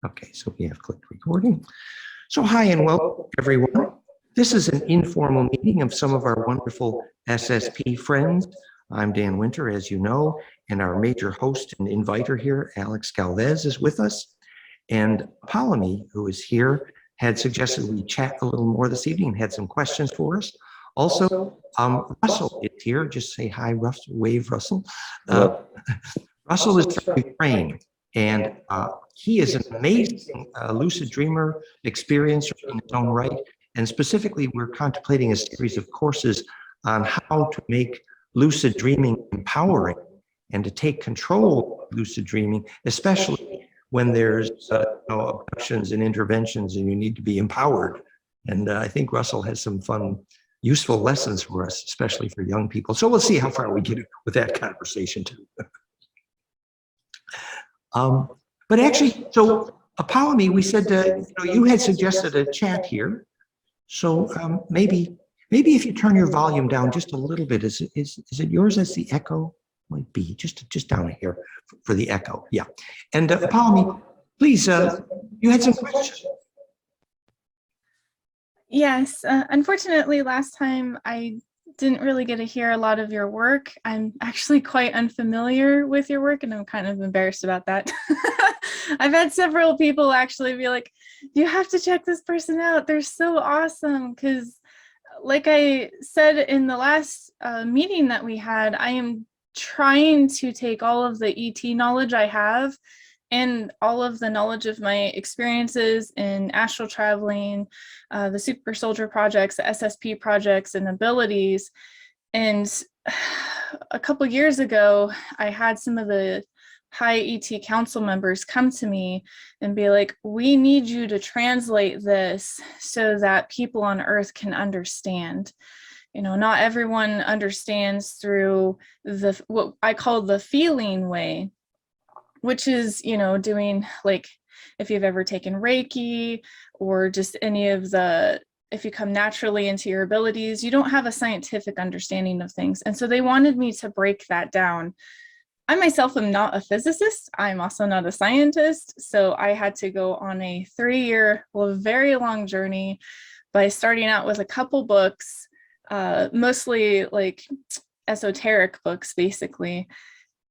Okay, so we have clicked recording. So hi and welcome everyone. This is an informal meeting of some of our wonderful SSP friends. I'm Dan Winter, as you know, and our major host and inviter here, Alex Galvez, is with us. And Apollymi, who is here, had suggested we chat a little more this evening and had some questions for us. Also, Russell is here. Just say hi, Russell, wave Russell. Russell is from Ukraine, and he is an amazing lucid dreamer experiencer in his own right. And specifically, we're contemplating a series of courses on how to make lucid dreaming empowering and to take control of lucid dreaming, especially when there's abductions and interventions and you need to be empowered. And I think Russell has some fun, useful lessons for us, especially for young people. So we'll see how far we get with that conversation too. But actually, so Apollymi, we said you had suggested a chat here. So maybe if you turn your volume down just a little bit, is it yours as the echo? Might be just down here for the echo. Yeah. And Apollymi, please, you had some questions. Yes, unfortunately, last time I didn't really get to hear a lot of your work. I'm actually quite unfamiliar with your work, and I'm kind of embarrassed about that. I've had several people actually be like, you have to check this person out. They're so awesome. Because like I said in the last meeting that we had, I am trying to take all of the ET knowledge I have and all of the knowledge of my experiences in astral traveling, the super soldier projects, the SSP projects and abilities. And a couple years ago, I had some of the high ET council members come to me and be like, we need you to translate this so that people on Earth can understand. You know, not everyone understands through what I call the feeling way, which is, you know, doing like, if you've ever taken Reiki or just any of the, if you come naturally into your abilities, you don't have a scientific understanding of things. And so they wanted me to break that down. I myself am not a physicist. I'm also not a scientist. So I had to go on a 3-year, very long journey by starting out with a couple books, mostly like esoteric books, basically,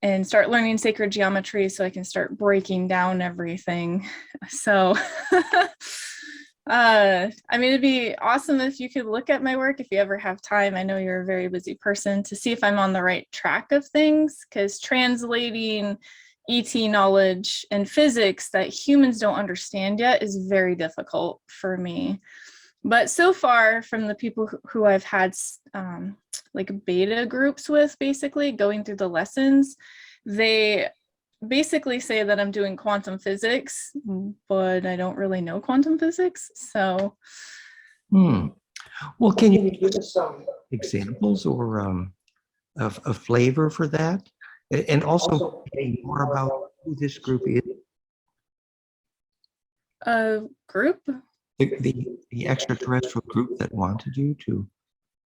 and start learning sacred geometry so I can start breaking down everything. So, I mean, it'd be awesome if you could look at my work if you ever have time. I know you're a very busy person, to see if I'm on the right track of things, because translating ET knowledge and physics that humans don't understand yet is very difficult for me. But so far, from the people who I've had like beta groups with, basically going through the lessons, they basically say that I'm doing quantum physics, but I don't really know quantum physics. So, Well, can you give us some examples or a flavor for that, and also more about who this group is? A group? The extraterrestrial group that wanted you to.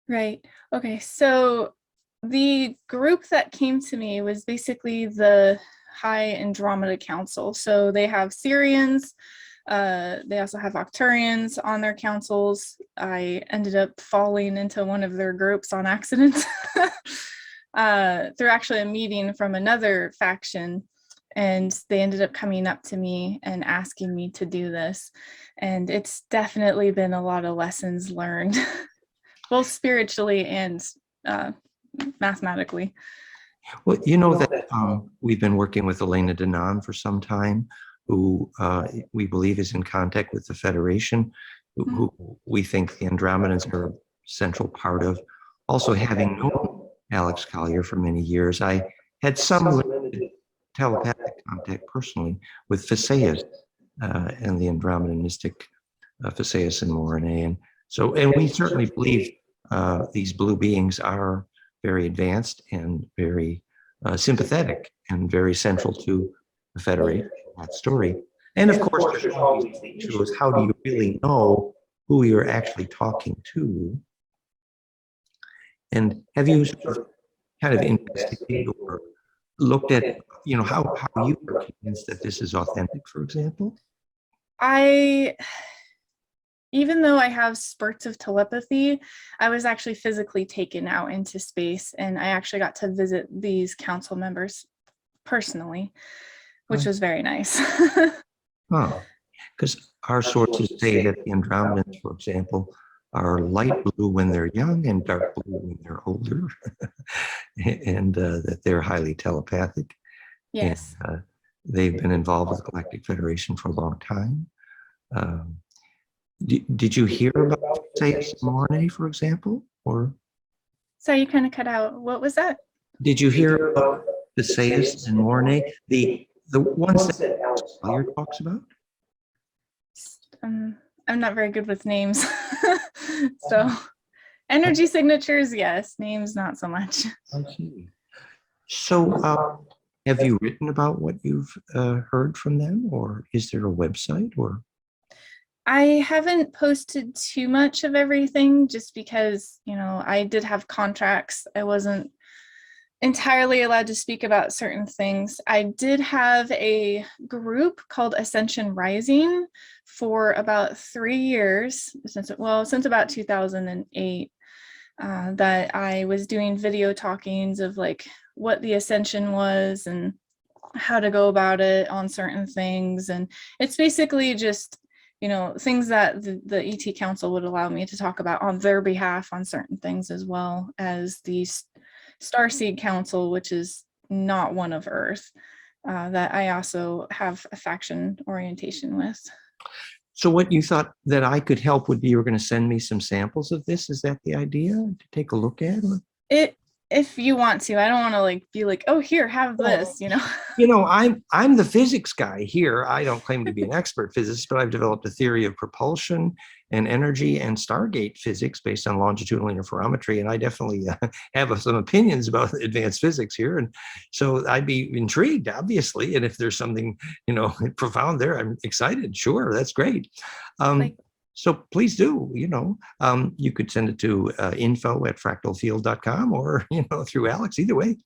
Right. Okay. So the group that came to me was basically the High Andromeda Council. So they have Syrians. They also have Octurians on their councils. I ended up falling into one of their groups on accident through actually a meeting from another faction. And they ended up coming up to me and asking me to do this. And it's definitely been a lot of lessons learned, both spiritually and mathematically. Well, you know that we've been working with Elena Denon for some time, who we believe is in contact with the Federation, who we think the Andromedans are a central part of. Also, having known Alex Collier for many years, I had some limited telepathic contact personally with Phaseus and the Andromedan mystic Phaseus and Morine. And so, and we certainly believe these blue beings are very advanced and very sympathetic and very central to the Federation, that story. And of course, there's always the issue is, how do you really know who you're actually talking to? And have you sort of kind of investigated or looked at, you know, how you are convinced that this is authentic, for example? Even though I have spurts of telepathy, I was actually physically taken out into space, and I actually got to visit these council members personally, which was very nice. Oh, because our sources say that the Andromedans, for example, are light blue when they're young and dark blue when they're older, and that they're highly telepathic. Yes. And they've been involved with the Galactic Federation for a long time. Did you hear about, say, Mornay, for example? Or So you kind of cut out. What was that? did you hear about Theseus and Mornay, the ones that Alex Collier talks about? I'm not very good with names. So energy signatures, yes. Names, not so much. I see. So have you written about what you've heard from them, or is there a website? Or I haven't posted too much of everything just because, I did have contracts. I wasn't entirely allowed to speak about certain things. I did have a group called Ascension Rising for about 3 years, since about 2008, that I was doing video talkings of like what the Ascension was and how to go about it on certain things. And it's basically just things that the ET Council would allow me to talk about on their behalf on certain things, as well as the Starseed Council, which is not one of Earth, that I also have a faction orientation with. so what you thought that I could help would be you were going to send me some samples of this? Is that the idea, to take a look at? If you want to. I don't want to be like, oh, here, have this, I'm the physics guy here. I don't claim to be an expert physicist, but I've developed a theory of propulsion and energy and Stargate physics based on longitudinal interferometry. And I definitely have some opinions about advanced physics here. And so I'd be intrigued, obviously. And if there's something, profound there, I'm excited. Sure, that's great. So please do, you could send it to info@fractalfield.com or, through Alex, either way.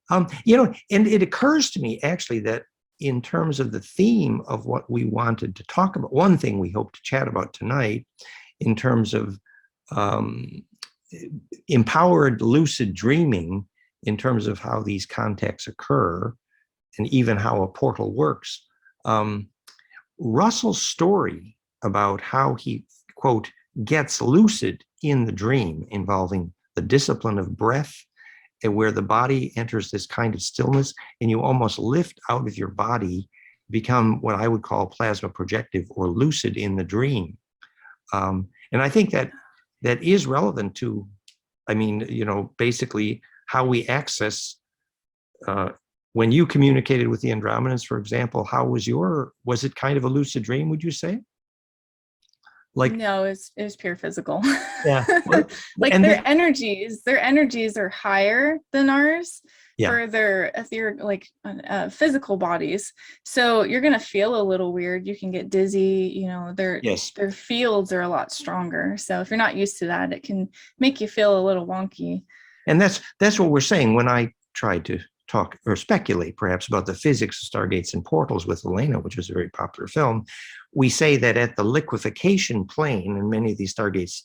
And it occurs to me actually that in terms of the theme of what we wanted to talk about, one thing we hope to chat about tonight in terms of empowered lucid dreaming, in terms of how these contacts occur and even how a portal works. Russell's story about how he, quote, gets lucid in the dream, involving the discipline of breath, and where the body enters this kind of stillness and you almost lift out of your body, become what I would call plasma projective or lucid in the dream. And I think that is relevant to, basically how we access, when you communicated with the Andromedans, for example, how was it kind of a lucid dream, would you say? No, it was pure physical. Yeah. Like their energies are higher than ours for their etheric, physical bodies. So you're gonna feel a little weird. You can get dizzy. Their fields are a lot stronger. So if you're not used to that, it can make you feel a little wonky. And that's what we're saying when I tried to talk or speculate perhaps about the physics of stargates and portals with Elena, which was a very popular film. We say that at the liquefaction plane, and many of these stargates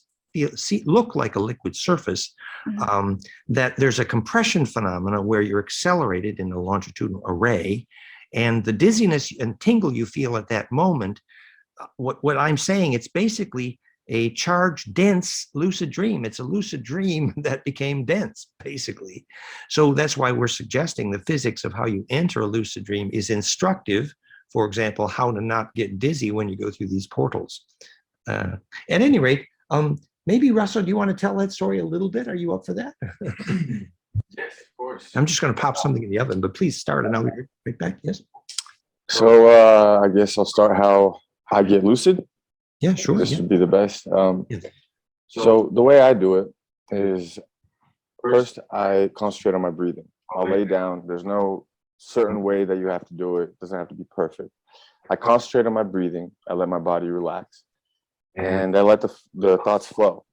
look like a liquid surface, that there's a compression phenomena where you're accelerated in a longitudinal array, and the dizziness and tingle you feel at that moment, what I'm saying, it's basically a charged, dense lucid dream. It's a lucid dream that became dense, basically. So that's why we're suggesting the physics of how you enter a lucid dream is instructive. For example, how to not get dizzy when you go through these portals. At any rate, maybe Russell, do you want to tell that story a little bit? Are you up for that? Yes, of course. I'm just going to pop something in the oven, but please start and I'll be right back. Yes. So I guess I'll start how I get lucid. Yeah, sure. This would be the best. So the way I do it is, first I concentrate on my breathing. I'll lay down. There's no certain way that you have to do it. It doesn't have to be perfect. I concentrate on my breathing. I let my body relax, and I let the thoughts flow.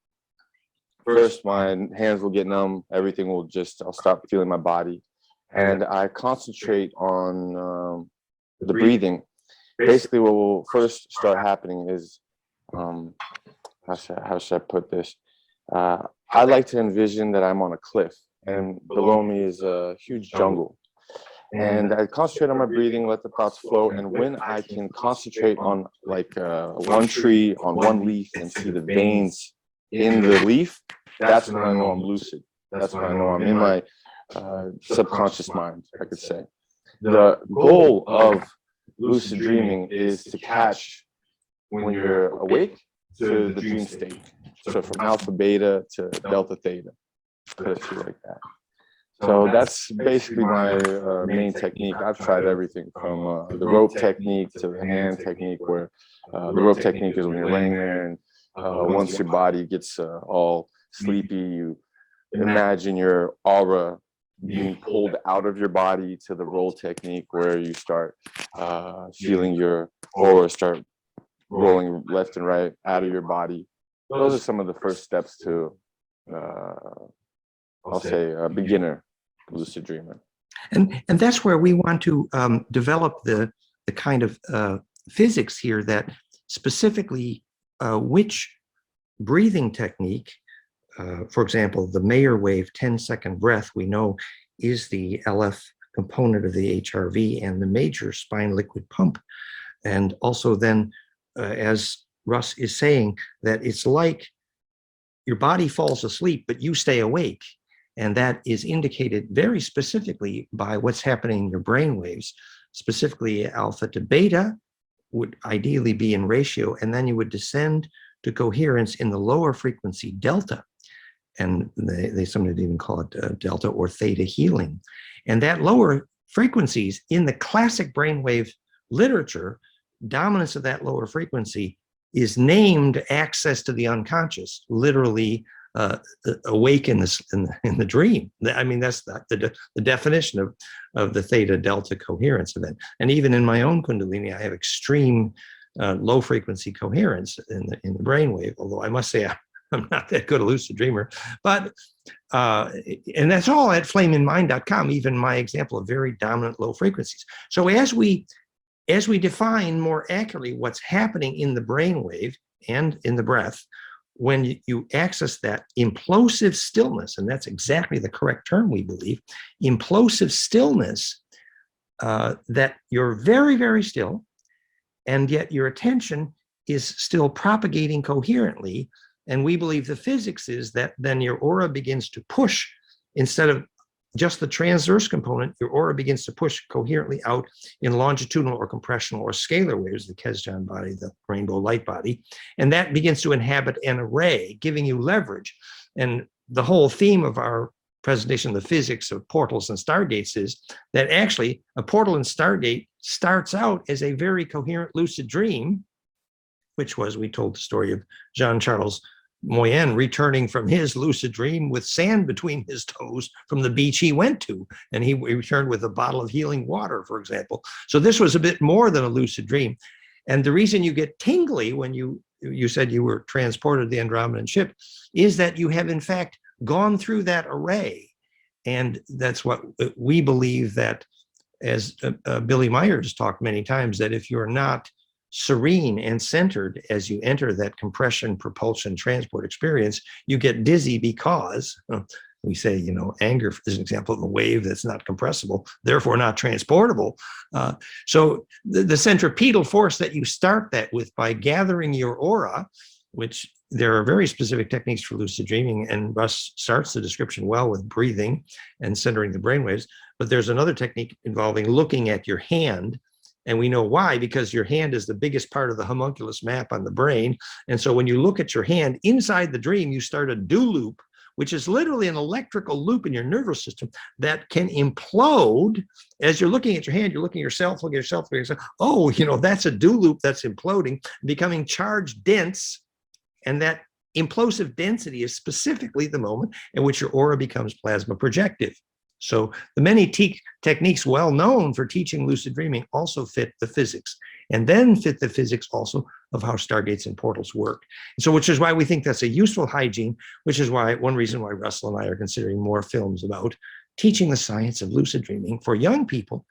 First, my hands will get numb. Everything will I'll stop feeling my body, and I concentrate on the breathing. basically what will first start happening is, how should I put this? I like to envision that I'm on a cliff and below me is a huge jungle. And I concentrate on my breathing, let the thoughts flow. And when I can concentrate on like one tree, on one leaf, and see the veins in the leaf, that's when I know I'm lucid. That's when I know I'm in my subconscious mind, I could say. The goal of lucid dreaming is to catch when you're awake to the dream state. So from alpha, beta to delta, theta, put it through like that. So that's basically my main technique. I've tried everything from the rope technique to the hand technique, where the rope technique is when you're laying there and once your body gets all sleepy, you imagine your aura being pulled out of your body, to the roll technique where you start feeling your aura start rolling left and right out of your body. Those are some of the first steps to, I'll say, a beginner lucid dreamer. And that's where we want to develop the kind of physics here that specifically which breathing technique, for example, the Mayer wave 10-second breath, we know is the LF component of the HRV and the major spine liquid pump. And also then, as Russ is saying, that it's like your body falls asleep, but you stay awake. And that is indicated very specifically by what's happening in your brain waves. Specifically, alpha to beta would ideally be in ratio, and then you would descend to coherence in the lower frequency delta. And they sometimes even call it delta or theta healing. And that lower frequencies in the classic brainwave literature, dominance of that lower frequency is named access to the unconscious, literally awake in the dream. I mean, that's the definition of the theta delta coherence event. And even in my own Kundalini, I have extreme low frequency coherence in the brainwave, although I must say I'm not that good a lucid dreamer. But and that's all at flameinmind.com, even my example of very dominant low frequencies. So as we define more accurately what's happening in the brainwave and in the breath, when you access that implosive stillness, and that's exactly the correct term, we believe, implosive stillness, that you're very, very still, and yet your attention is still propagating coherently. And we believe the physics is that then your aura begins to push, instead of just the transverse component, your aura begins to push coherently out in longitudinal or compressional or scalar waves, the Kesjan body, the rainbow light body, and that begins to inhabit an array, giving you leverage. And the whole theme of our presentation, the physics of portals and stargates, is that actually a portal and stargate starts out as a very coherent lucid dream, which was, we told the story of Jean-Charles Moyen returning from his lucid dream with sand between his toes from the beach he went to, and he returned with a bottle of healing water, for example. So this was a bit more than a lucid dream. And the reason you get tingly when you said you were transported the Andromedan ship is that you have in fact gone through that array. And that's what we believe, that, as Billy Myers talked many times, that if you're not serene and centered as you enter that compression, propulsion, transport experience, you get dizzy because we say, you know, anger is an example of a wave that's not compressible, therefore not transportable. So the centripetal force that you start that with by gathering your aura, which there are very specific techniques for lucid dreaming, and Russ starts the description well with breathing and centering the brainwaves, but there's another technique involving looking at your hand. And we know why, because your hand is the biggest part of the homunculus map on the brain. And so when you look at your hand inside the dream, you start a do loop, which is literally an electrical loop in your nervous system that can implode. As you're looking at your hand, you're looking at yourself, looking at yourself, looking at yourself. Oh, you know, that's a do loop that's imploding, becoming charged dense. And that implosive density is specifically the moment in which your aura becomes plasma projective. So the many techniques well known for teaching lucid dreaming also fit the physics, and then fit the physics also of how stargates and portals work. And so, which is why we think that's a useful hygiene, which is why one reason why Russell and I are considering more films about teaching the science of lucid dreaming for young people,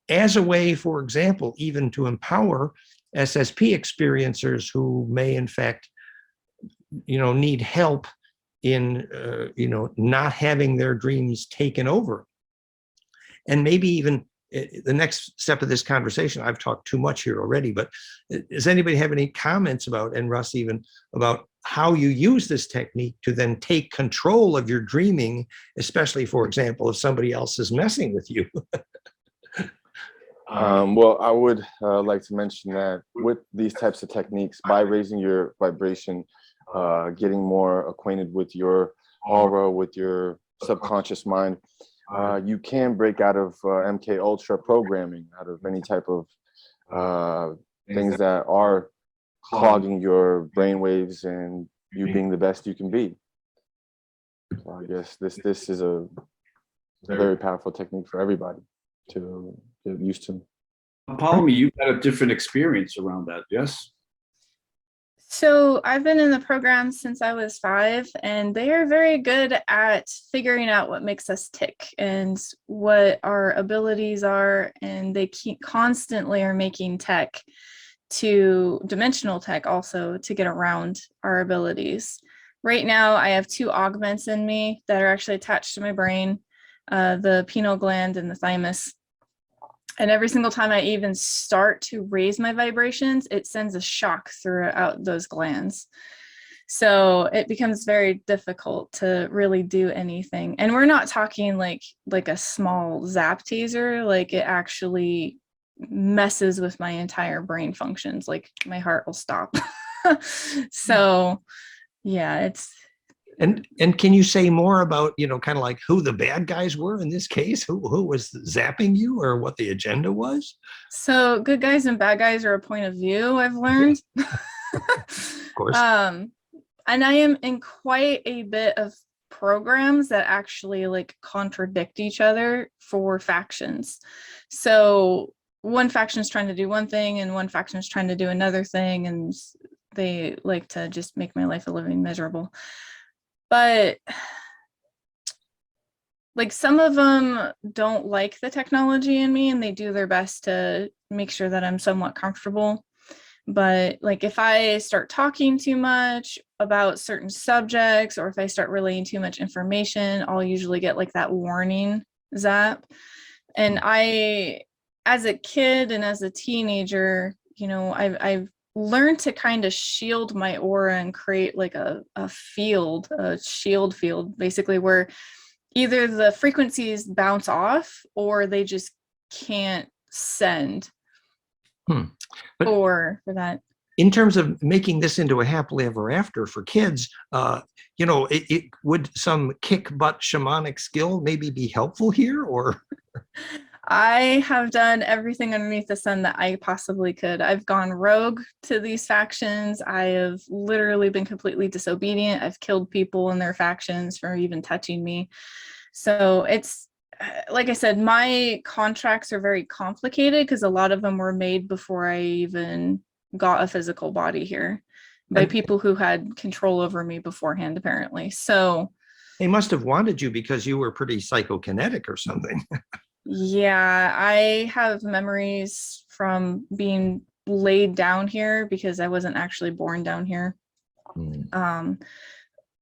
as a way, for example, even to empower SSP experiencers who may, in fact, need help in, not having their dreams taken over. And maybe even the next step of this conversation, I've talked too much here already, but does anybody have any comments about, and Russ even, about how you use this technique to then take control of your dreaming, especially, for example, if somebody else is messing with you? Well, I would like to mention that with these types of techniques, by raising your vibration, getting more acquainted with your aura, with your subconscious mind, you can break out of MK Ultra programming, out of any type of things that are clogging your brain waves and you being the best you can be. So I guess this is a very powerful technique for everybody to get used to. Apollymi, you've had a different experience around that, yes? So I've been in the program since I was 5, and they are very good at figuring out what makes us tick and what our abilities are, and they constantly are making tech, dimensional tech also, to get around our abilities. Right now, I have 2 augments in me that are actually attached to my brain, the pineal gland and the thymus. And every single time I even start to raise my vibrations, it sends a shock throughout those glands. So it becomes very difficult to really do anything. And we're not talking like a small zap teaser, like it actually messes with my entire brain functions, like my heart will stop. So yeah, it's. And can you say more about, kind of like who the bad guys were in this case? Who was zapping you, or what the agenda was? So good guys and bad guys are a point of view, I've learned. Of course. And I am in quite a bit of programs that actually like contradict each other for factions. So one faction is trying to do one thing and one faction is trying to do another thing, and they like to just make my life a living miserable. But like some of them don't like the technology in me, and they do their best to make sure that I'm somewhat comfortable. But like if I start talking too much about certain subjects, or if I start relaying too much information, I'll usually get like that warning zap. And I, as a kid and as a teenager, I've learned to kind of shield my aura and create like a shield field, basically, where either the frequencies bounce off or they just can't send. But for that. In terms of making this into a happily ever after for kids, it would some kick butt shamanic skill maybe be helpful here, or? I have done everything underneath the sun that I possibly could. I've gone rogue to these factions. I have literally been completely disobedient. I've killed people in their factions for even touching me. So it's, like I said, my contracts are very complicated because a lot of them were made before I even got a physical body here by people who had control over me beforehand, apparently. So they must have wanted you because you were pretty psychokinetic or something. Yeah, I have memories from being laid down here because I wasn't actually born down here.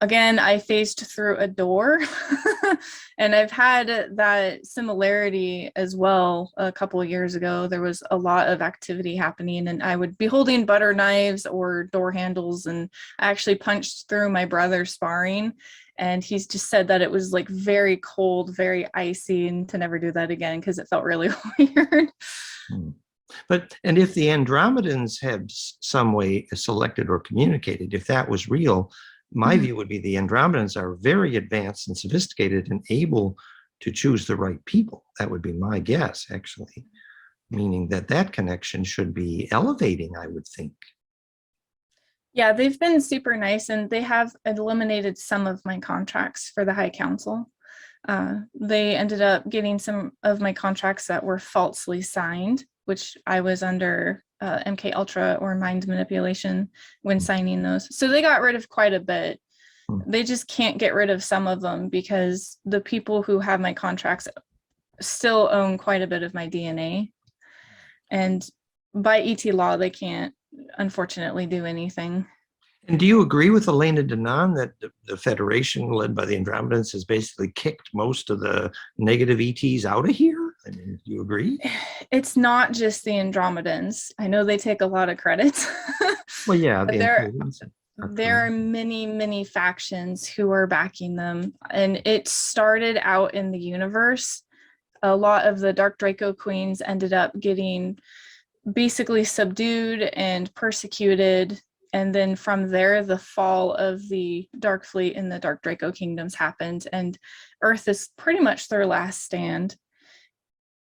Again, I phased through a door and I've had that similarity as well. A couple of years ago, there was a lot of activity happening and I would be holding butter knives or door handles, and I actually punched through my brother sparring. And he's just said that it was like very cold, very icy, and to never do that again because it felt really weird. And if the Andromedans had some way selected or communicated, if that was real, my view would be the Andromedans are very advanced and sophisticated and able to choose the right people. That would be my guess, actually, meaning that connection should be elevating, I would think. Yeah, they've been super nice, and they have eliminated some of my contracts for the High Council. They ended up getting some of my contracts that were falsely signed, which I was under MK Ultra or mind manipulation when signing those. So they got rid of quite a bit. They just can't get rid of some of them because the people who have my contracts still own quite a bit of my DNA. And by ET law, they can't, unfortunately, do anything. And do you agree with Elena Denon that the Federation, led by the Andromedans, has basically kicked most of the negative ETs out of here? I mean, do you agree? It's not just the Andromedans. I know they take a lot of credit. Well, yeah, but the there are many, many factions who are backing them. And it started out in the universe. A lot of the Dark Draco Queens ended up getting basically subdued and persecuted. And then from there, the fall of the Dark Fleet and the Dark Draco Kingdoms happened. And Earth is pretty much their last stand.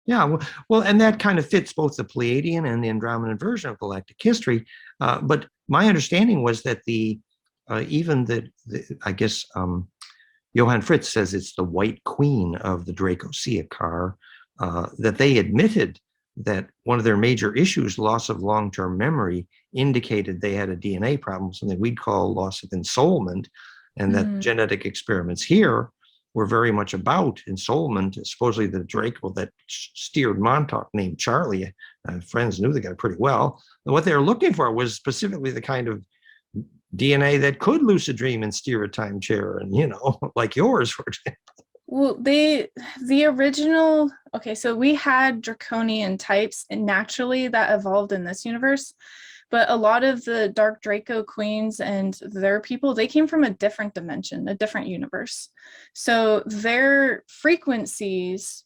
Yeah, well, and that kind of fits both the Pleiadian and the Andromedan version of galactic history. But my understanding was that I guess Johann Fritz says it's the White Queen of the Dracosia car, that they admitted that one of their major issues, loss of long-term memory, indicated they had a DNA problem, something we'd call loss of ensoulment, and that genetic experiments here were very much about ensoulment. Supposedly the Draco that steered Montauk, named Charlie, friends knew the guy pretty well. And what they were looking for was specifically the kind of DNA that could lucid dream and steer a time chair, and like yours, for example. Well, the original, okay, so we had draconian types and naturally that evolved in this universe, but a lot of the Dark Draco Queens and their people, they came from a different dimension, a different universe. So their frequencies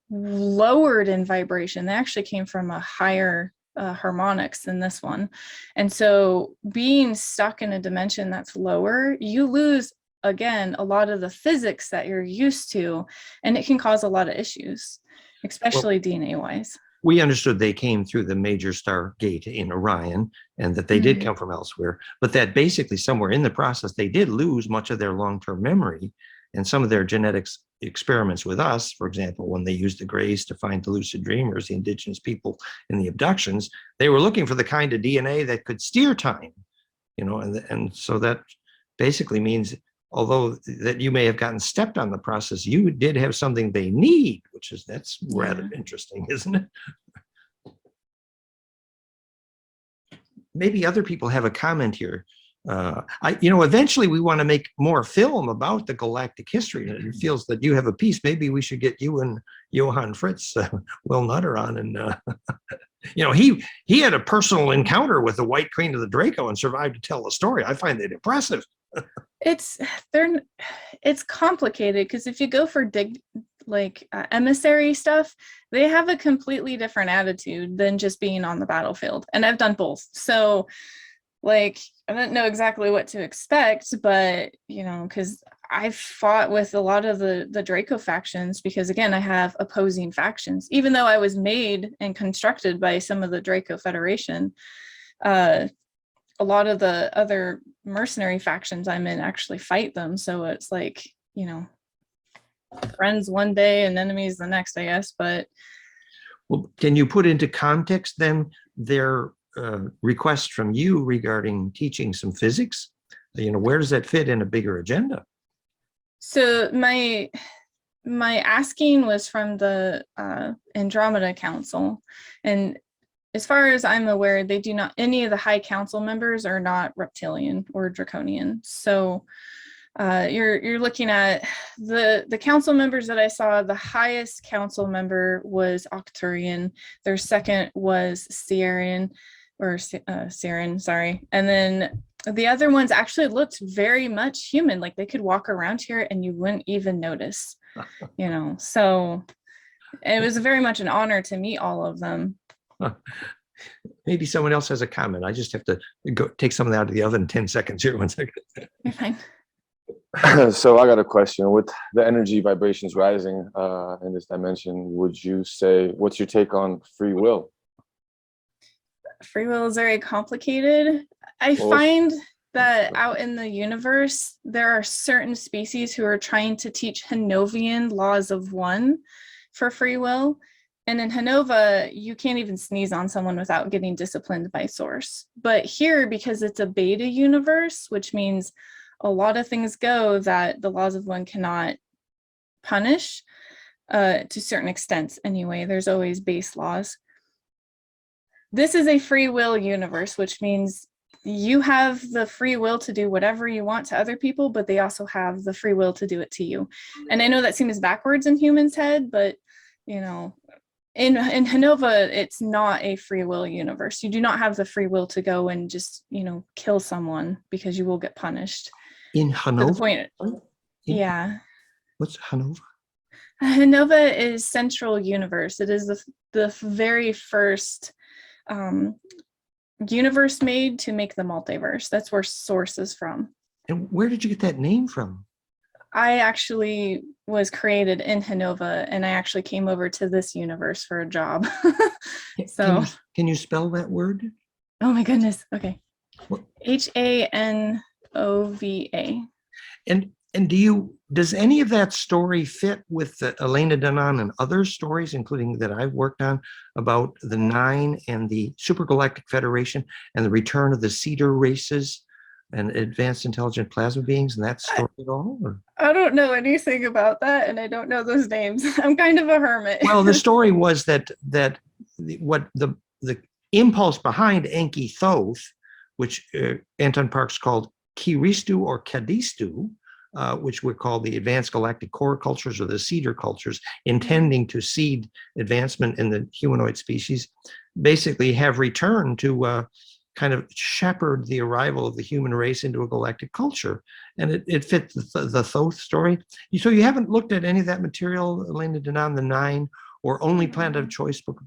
lowered in vibration. They actually came from a higher harmonics than this one. And so being stuck in a dimension that's lower, you lose, again, a lot of the physics that you're used to, and it can cause a lot of issues, especially DNA wise. We understood they came through the major star gate in Orion, and that they did come from elsewhere, but that basically somewhere in the process, they did lose much of their long-term memory, and some of their genetics experiments with us, for example, when they used the Greys to find the lucid dreamers, the indigenous people in the abductions, they were looking for the kind of DNA that could steer time, and so that basically means, although that you may have gotten stepped on the process, you did have something they need, that's rather interesting, isn't it? Maybe other people have a comment here. Eventually we want to make more film about the galactic history, and it feels that you have a piece. Maybe we should get you and Johann Fritz, Will Nutter on, and he had a personal encounter with the White Queen of the Draco and survived to tell the story. I find it impressive. It's complicated because if you go for emissary stuff, they have a completely different attitude than just being on the battlefield. And I've done both. So I don't know exactly what to expect, but because I've fought with a lot of the Draco factions, because again, I have opposing factions, even though I was made and constructed by some of the Draco Federation. A lot of the other mercenary factions I'm in actually fight them. So it's friends one day and enemies the next, I guess. But well, can you put into context then their request from you regarding teaching some physics? Where does that fit in a bigger agenda? So my asking was from the Andromeda Council, and as far as I'm aware, they do not, any of the high council members are not reptilian or draconian. So you're looking at the council members that I saw. The highest council member was Octurian. Their second was Sierran, sorry. And then the other ones actually looked very much human. Like they could walk around here and you wouldn't even notice, so it was very much an honor to meet all of them. Maybe someone else has a comment. I just have to go take something out of the oven. 10 seconds here. 1 second. You're fine. So I got a question. With the energy vibrations rising in this dimension, would you say, what's your take on free will? Free will is very complicated. I find that out in the universe, there are certain species who are trying to teach Hanovian laws of one for free will. And in Hanova, you can't even sneeze on someone without getting disciplined by source. But here, because it's a beta universe, which means a lot of things go that the laws of one cannot punish to certain extents anyway. There's always base laws. this is a free will universe, which means you have the free will to do whatever you want to other people, but they also have the free will to do it to you. And I know that seems backwards in humans' head, but you know, in Hanova, it's not a free will universe. You do not have the free will to go and just, you know, kill someone because you will get punished. In To the Hanova? point, In- yeah. What's Hanova? Hanova is Central Universe. It is the very first universe made to make the multiverse. That's where Source is from. And where did you get that name from? I actually was created in Hanova, and I actually came over to this universe for a job. So, Can you spell that word? oh my goodness. Okay. What? Hanova. And does any of that story fit with Elena Danaan and other stories, including that I've worked on, about the Nine and the Supergalactic Federation and the return of the Cedar races and advanced intelligent plasma beings and that story at all? Or? I don't know anything about that, and I don't know those names. I'm kind of a hermit. Well, the story was that what the impulse behind Enki Thoth, which Anton Parks called Kiristu or Kadistu, which we call the advanced galactic core cultures or the cedar cultures, intending to seed advancement in the humanoid species, basically have returned to kind of shepherd the arrival of the human race into a galactic culture. And it fit the Thoth story. So you haven't looked at any of that material, Elena Danaan, the Nine, or only Planet of Choice book?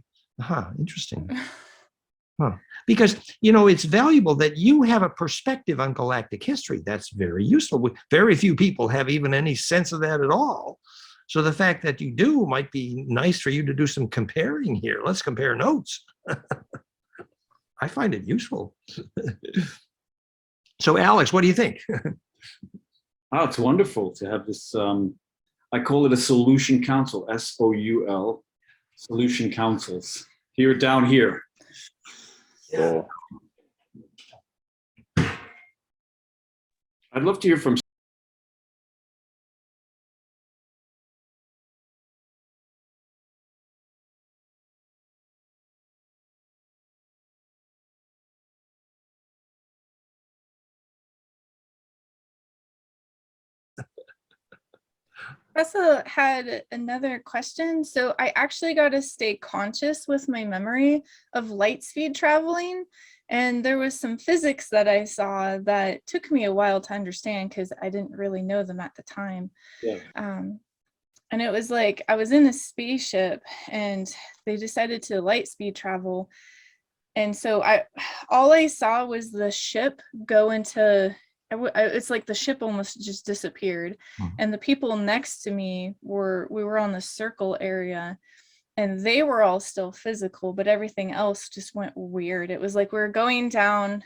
Interesting. Because, you know, it's valuable that you have a perspective on galactic history. That's very useful. Very few people have even any sense of that at all. So the fact that you do might be nice for you to do some comparing here. Let's compare notes. I find it useful. So Alex, what do you think? Oh, it's wonderful to have this. I call it a solution council, SOUL, solution councils. Down here. Yeah. I'd love to hear from. I also had another question. So I actually got to stay conscious with my memory of light speed traveling. And there was some physics that I saw that took me a while to understand because I didn't really know them at the time. Yeah. And it was like I was in a spaceship and they decided to light speed travel. And so all I saw was the ship go into, it's like the ship almost just disappeared. And the people next to me we were on the circle area and they were all still physical, but everything else just went weird. It was like we were going down,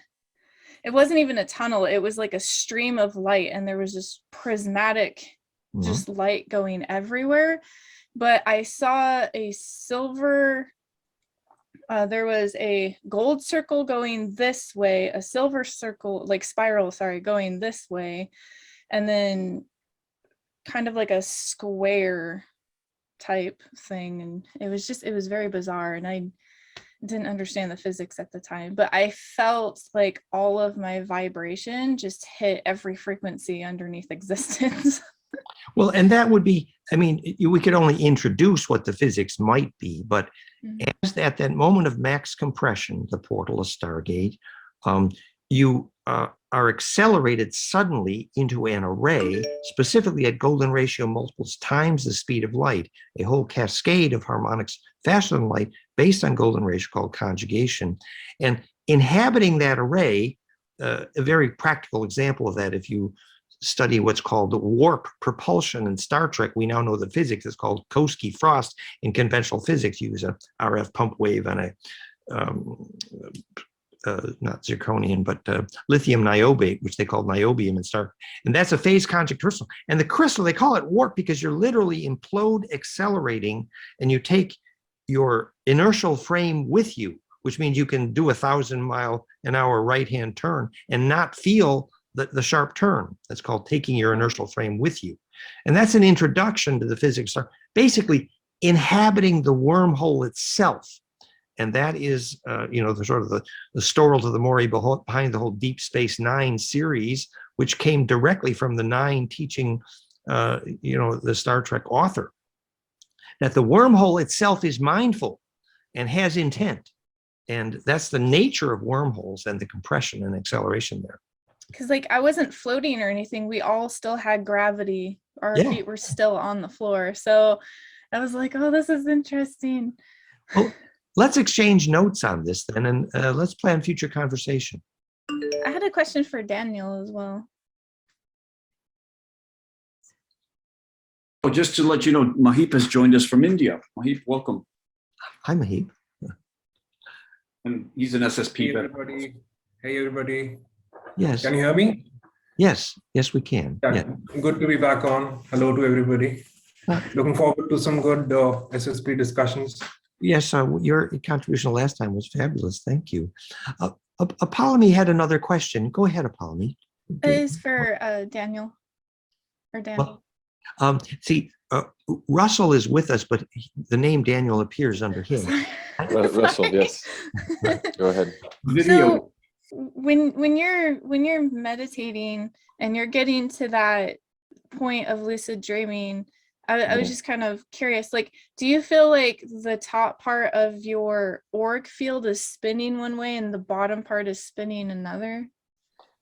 it wasn't even a tunnel, it was like a stream of light and there was this prismatic just light going everywhere. But I saw a silver, there was a gold circle going this way, a silver circle, like spiral, going this way, and then kind of like a square type thing. And it was very bizarre. And I didn't understand the physics at the time, but I felt like all of my vibration just hit every frequency underneath existence. Well, and that would be, I mean, we could only introduce what the physics might be, but as at that moment of max compression, the portal of Stargate, you are accelerated suddenly into an array, specifically at golden ratio multiples times the speed of light, a whole cascade of harmonics faster than light based on golden ratio called conjugation. And inhabiting that array, a very practical example of that, if you study what's called warp propulsion in Star Trek, we now know the physics is called Koski-Frost. In conventional physics, you use a RF pump wave and a not zirconium, but lithium niobate, which they call niobium in Star. And that's a phase conjugate crystal. And the crystal, they call it warp because you're literally implode accelerating and you take your inertial frame with you, which means you can do 1,000-mile-an-hour right-hand turn and not feel the sharp turn. That's called taking your inertial frame with you. And that's an introduction to the physics, basically inhabiting the wormhole itself. and that is, the sort of the story to the Maury behind the whole Deep Space Nine series, which came directly from the Nine teaching, the Star Trek author, that the wormhole itself is mindful and has intent. And that's the nature of wormholes and the compression and acceleration there. Because like I wasn't floating or anything. We all still had gravity. Our feet were still on the floor. So I was like, oh, this is interesting. Well, let's exchange notes on this then, and let's plan future conversation. I had a question for Daniel as well. Oh, just to let you know, Mahip has joined us from India. Mahip, welcome. Hi, Mahip. And he's an SSP. Hey, everybody. Hey, everybody. Yes. Can you hear me? Yes, we can. Yeah. Good to be back on. Hello to everybody. Looking forward to some good SSP discussions. Yes, your contribution last time was fabulous. Thank you. Apollymi had another question. Go ahead, Apollymi. It is for Daniel or Danny. Well, Russell is with us, but the name Daniel appears under him. Russell, yes. Go ahead. So when you're meditating and you're getting to that point of lucid dreaming, I was just kind of curious, like, do you feel like the top part of your auric field is spinning one way and the bottom part is spinning another?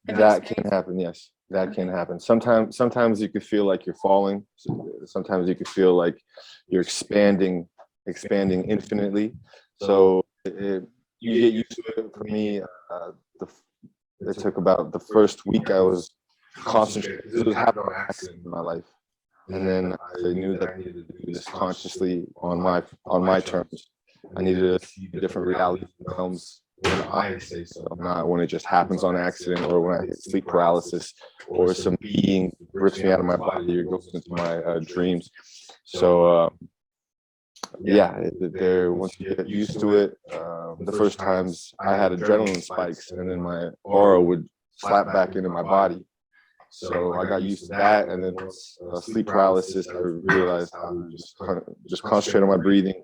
That can happen, yes. That can happen. Sometimes you could feel like you're falling. Sometimes you could feel like you're expanding infinitely. So you get used to it. For me, it took about the first week I was concentrating. It was happening by accident in my life. And then I knew that I needed to do this consciously on my terms. I needed to see the different realities and realms when I say so, not when it just happens on accident or when I get sleep paralysis or some being rips me out of my body or goes into my dreams. So once you get used to it, the first times I had adrenaline spikes and then my aura would slap back into my body. So I got used to that, and then sleep paralysis, I realized I would just concentrate on my breathing,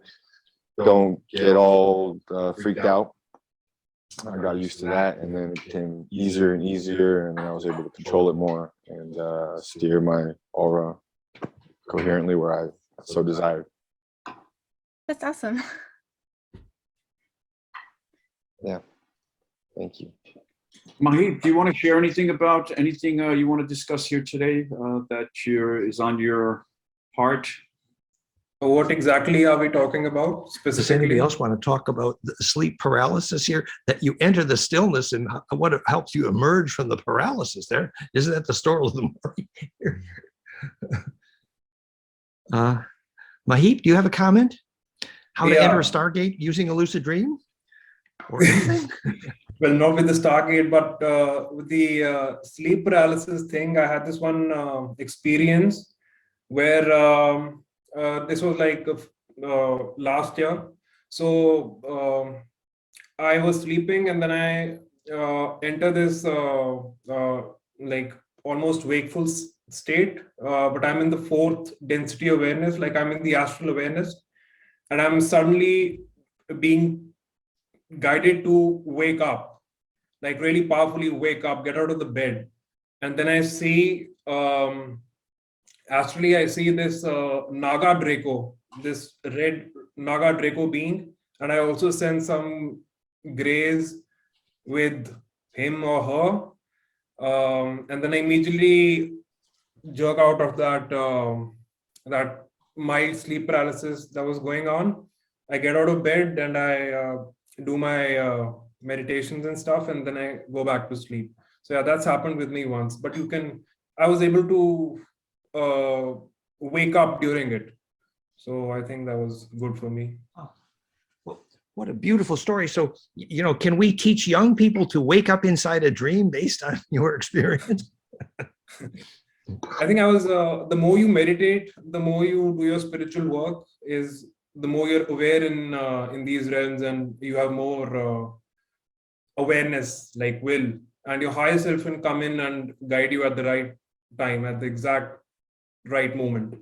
don't get all freaked out. I got used to that, and then it became easier and easier, and I was able to control it more and steer my aura coherently where I so desired. That's awesome. Yeah, thank you. Mahip, do you want to share anything about anything you want to discuss here today that is on your heart? What exactly are we talking about Does specifically? anybody else want to talk about the sleep paralysis here? That you enter the stillness and what helps you emerge from the paralysis there? Isn't that the story of the morning? Mahip, do you have a comment? How to enter a Stargate using a lucid dream? Well, not with the Stargate, but with the sleep paralysis thing, I had this one experience where this was like last year. So I was sleeping and then I enter this like almost wakeful state, but I'm in the fourth density awareness, like I'm in the astral awareness, and I'm suddenly being guided to wake up, like really powerfully wake up, get out of the bed. And then I see, actually I see this Naga Draco, this red Naga Draco being, and I also sense some grays with him or her. And then I immediately jerk out of that mild sleep paralysis that was going on. I get out of bed and I do my meditations and stuff, and then I go back to sleep. So yeah, that's happened with me once, but I was able to wake up during it. So I think that was good for me. Oh, well, what a beautiful story. So, can we teach young people to wake up inside a dream based on your experience? I think the more you meditate, the more you do your spiritual work, the more you're aware in these realms, and you have more awareness, like will, and your higher self will come in and guide you at the right time, at the exact right moment.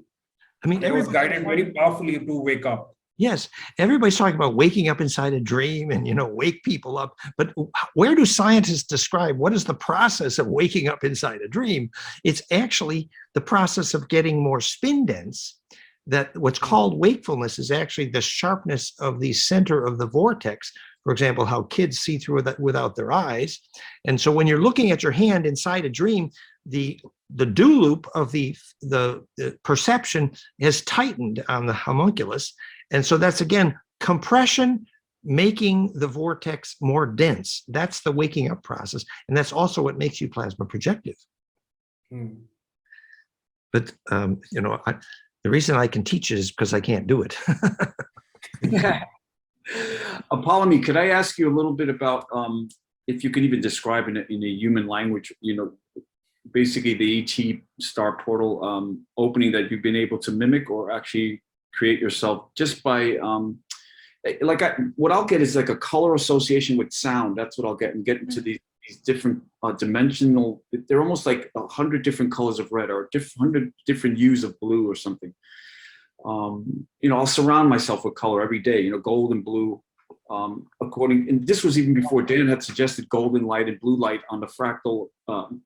I was guided very powerfully to wake up. Yes, everybody's talking about waking up inside a dream and, wake people up. But where do scientists describe what is the process of waking up inside a dream? It's actually the process of getting more spin dense. That what's called wakefulness is actually the sharpness of the center of the vortex. For example, how kids see through that without their eyes. And so when you're looking at your hand inside a dream, the do loop of the perception has tightened on the homunculus. And so that's, again, compression making the vortex more dense. That's the waking up process. And that's also what makes you plasma projective. But, the reason I can teach it is because I can't do it. Apollymi, could I ask you a little bit about if you could even describe in a human language, basically the ET star portal opening that you've been able to mimic or actually create yourself just by what I'll get is like a color association with sound. That's what I'll get, and get into these different dimensional, they're almost like 100 different colors of red or 100 different hues of blue or something. I'll surround myself with color every day, gold and blue, and this was even before Dan had suggested golden light and blue light on the fractal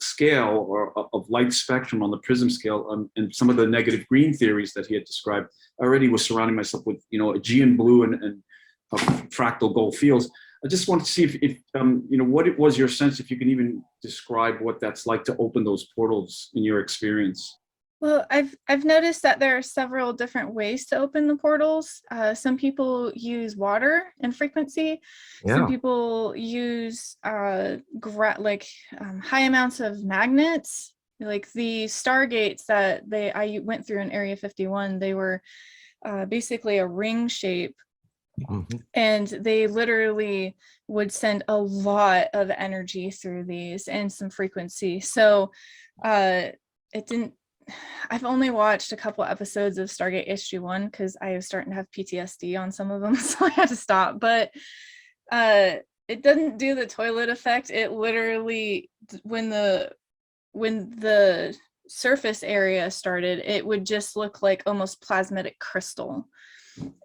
scale or of light spectrum on the prism scale, and some of the negative green theories that he had described. I already was surrounding myself with, Aegean blue and fractal gold fields. I just wanted to see if what it was your sense, if you can even describe what that's like to open those portals in your experience. Well, I've noticed that there are several different ways to open the portals. Some people use water and frequency. Yeah. Some people use high amounts of magnets. Like the stargates that I went through in Area 51, they were basically a ring shape. Mm-hmm. And they literally would send a lot of energy through these and some frequency. So I've only watched a couple episodes of Stargate SG-1 because I was starting to have PTSD on some of them, so I had to stop. But it doesn't do the toilet effect. It literally, when the surface area started, it would just look like almost plasmatic crystal.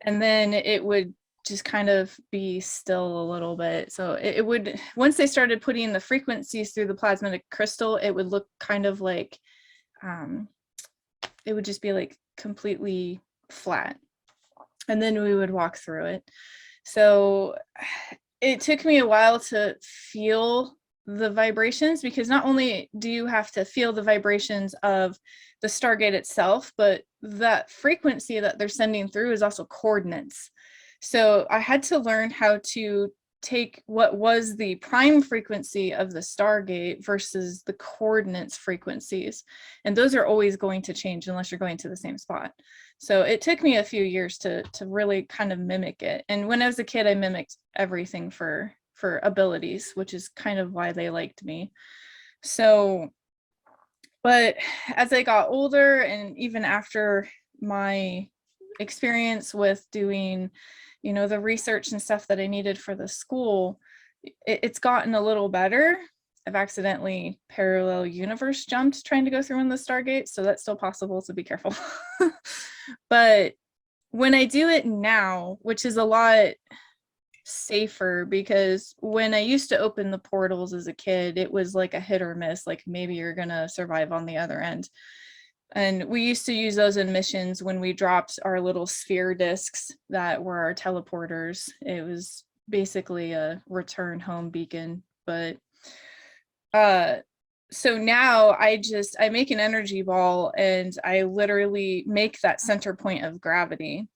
And then it would just kind of be still a little bit. So it would, once they started putting the frequencies through the plasmatic crystal, it would look kind of like, it would just be like completely flat. And then we would walk through it. So it took me a while to feel the vibrations, because not only do you have to feel the vibrations of the Stargate itself, but that frequency that they're sending through is also coordinates. So I had to learn how to take what was the prime frequency of the Stargate versus the coordinates frequencies. And those are always going to change unless you're going to the same spot. So it took me a few years to really kind of mimic it. And when I was a kid, I mimicked everything for abilities, which is kind of why they liked me. So, but as I got older, and even after my experience with doing, the research and stuff that I needed for the school, it's gotten a little better. I've accidentally parallel universe jumped trying to go through in the Stargate, so that's still possible, so be careful. But when I do it now, which is a lot safer, because when I used to open the portals as a kid, it was like a hit or miss, like maybe you're gonna survive on the other end. And we used to use those in missions when we dropped our little sphere discs that were our teleporters. It was basically a return home beacon. But so now I make an energy ball and I literally make that center point of gravity.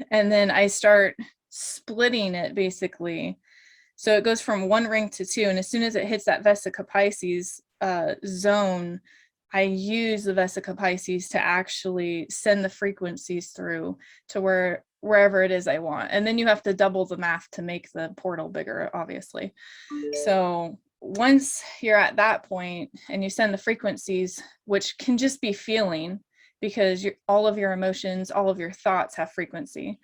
And then I start splitting it basically. So it goes from one ring to two. And as soon as it hits that Vesica Pisces zone, I use the Vesica Pisces to actually send the frequencies through to wherever it is I want. And then you have to double the math to make the portal bigger, obviously. So once you're at that point and you send the frequencies, which can just be feeling, because all of your emotions, all of your thoughts have frequency,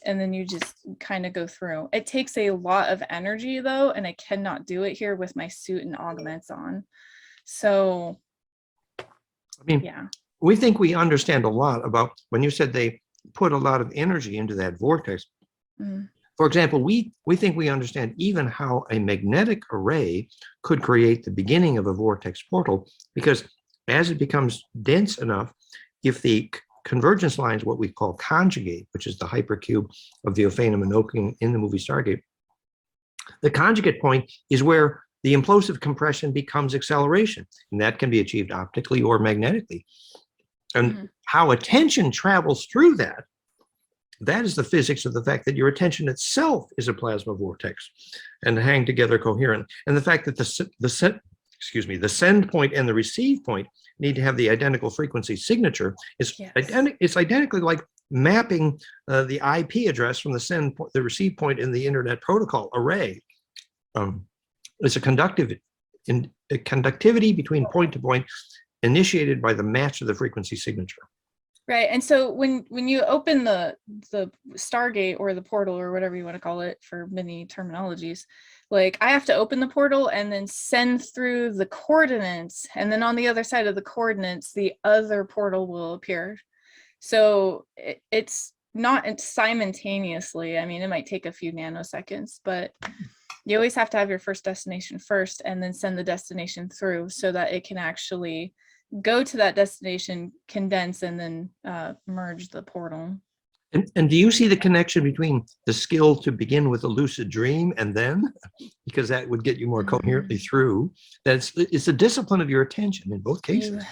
and then you just kind of go through. It takes a lot of energy though, and I cannot do it here with my suit and augments on. So I mean, yeah, we think we understand a lot about when you said they put a lot of energy into that vortex. Mm. For example, we think we understand even how a magnetic array could create the beginning of a vortex portal, because as it becomes dense enough, if the convergence lines, what we call conjugate, which is the hypercube of the Ophanim Enochian in the movie Stargate, the conjugate point is where the implosive compression becomes acceleration, and that can be achieved optically or magnetically. And how attention travels through that, that is the physics of the fact that your attention itself is a plasma vortex and hang together coherent. And the fact that the send point and the receive point need to have the identical frequency signature is it's identically like mapping the IP address from the receive point in the internet protocol array. It's a conductivity between point to point initiated by the match of the frequency signature. Right. And so when you open the Stargate or the portal or whatever you want to call it for many terminologies, like I have to open the portal and then send through the coordinates, and then on the other side of the coordinates, the other portal will appear. So it's not simultaneously. I mean, it might take a few nanoseconds, but you always have to have your first destination first and then send the destination through so that it can actually go to that destination, condense, and then merge the portal. And do you see the connection between the skill to begin with a lucid dream and then, because that would get you more coherently through, that it's a discipline of your attention in both cases.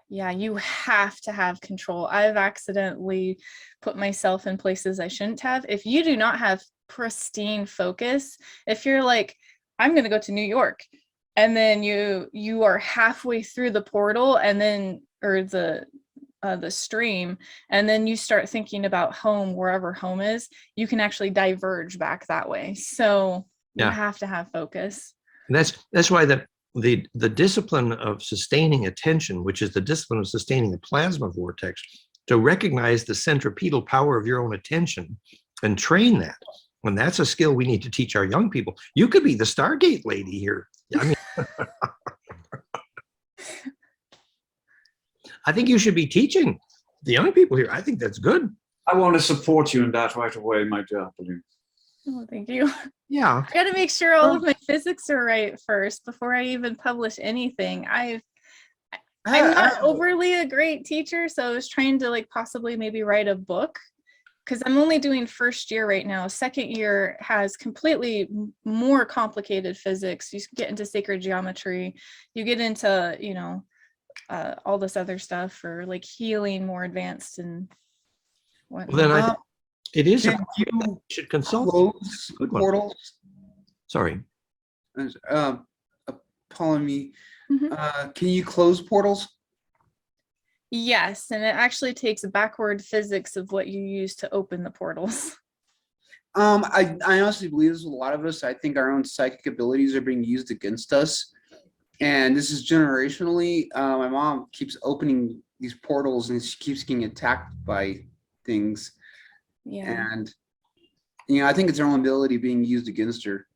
You have to have control. I've accidentally put myself in places I shouldn't have. If you do not have pristine focus, if you're like, I'm going to go to New York, and then you are halfway through the portal and then, or the stream, and then you start thinking about home, wherever home is, you can actually diverge back that way. So you have to have focus. And that's why the discipline of sustaining attention, which is the discipline of sustaining the plasma vortex, to recognize the centripetal power of your own attention and train that. And that's a skill we need to teach our young people. You could be the Stargate lady here. I mean, I think you should be teaching the young people here. I think that's good. I want to support you in that right away, my dear Apollymi. Oh, thank you. Yeah. I got to make sure all of my physics are right first before I even publish anything. I'm not overly a great teacher, so I was trying to possibly maybe write a book, because I'm only doing first year right now. Second year has completely more complicated physics. You get into sacred geometry, you get into, all this other stuff for healing, more advanced and whatnot. Well, then it is. You should consult. close portals? Sorry. Apollymi, can you close portals? Yes, and it actually takes backward physics of what you use to open the portals. I honestly believe this with a lot of us. I think our own psychic abilities are being used against us. And this is generationally. My mom keeps opening these portals and she keeps getting attacked by things. Yeah. And, I think it's her own ability being used against her.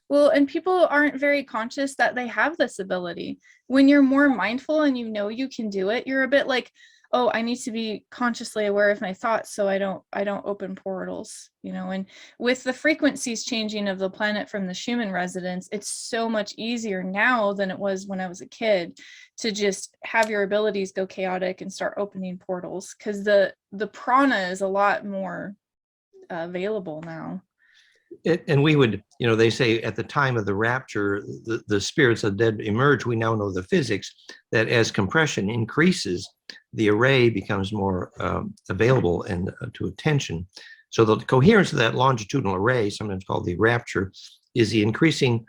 Well, and people aren't very conscious that they have this ability. When you're more mindful and you can do it, you're a bit like, oh, I need to be consciously aware of my thoughts so I don't open portals, and with the frequencies changing of the planet from the Schumann resonance, it's so much easier now than it was when I was a kid to just have your abilities go chaotic and start opening portals, because the prana is a lot more available now. And we would, they say at the time of the rapture, the spirits of the dead emerge. We now know the physics that as compression increases, the array becomes more available and to attention. So the coherence of that longitudinal array, sometimes called the rapture, is the increasing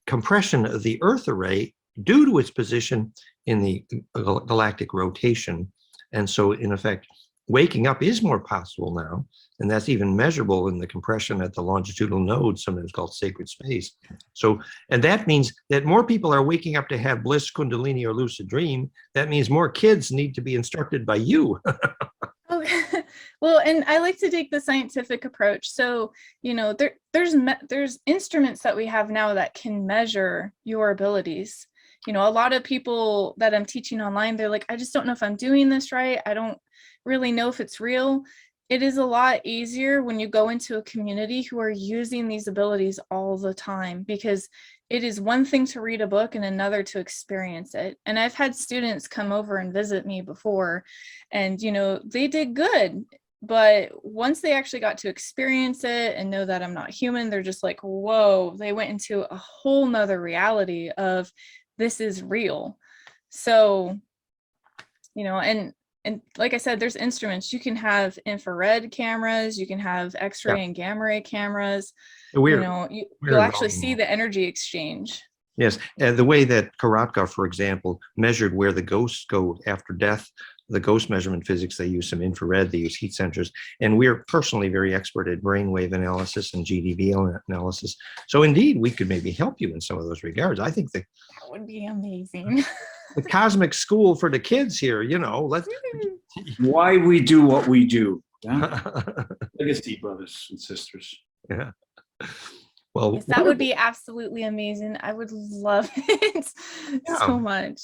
compression of the Earth array due to its position in the galactic rotation. And so, in effect, waking up is more possible now, and that's even measurable in the compression at the longitudinal node, sometimes called sacred space. So, and that means that more people are waking up to have bliss, kundalini, or lucid dream. That means more kids need to be instructed by you. Okay. Well, and I like to take the scientific approach. So, there's instruments that we have now that can measure your abilities. you know, a lot of people that I'm teaching online, they're like, I just don't know if I'm doing this right. I don't really know if it's real. It is a lot easier when you go into a community who are using these abilities all the time, because it is one thing to read a book and another to experience it. And I've had students come over and visit me before, and, you know, they did good. But once they actually got to experience it and know that I'm not human, they're just like, whoa, they went into a whole nother reality of this is real. So, you know, and like I said, there's instruments. You can have infrared cameras, you can have X-ray and gamma ray cameras. We're, you know, you'll actually see the energy exchange. Yes, the way that Karatka, for example, measured where the ghosts go after death, the ghost measurement physics, they use some infrared, they use heat sensors, and we're personally very expert at brainwave analysis and GDV analysis. So indeed, we could maybe help you in some of those regards. I think that would be amazing. The cosmic school for the kids here, you know, let's. Why we do what we do. Yeah? Legacy, brothers and sisters. Yeah. Well, yes, that would be absolutely amazing. I would love it so much.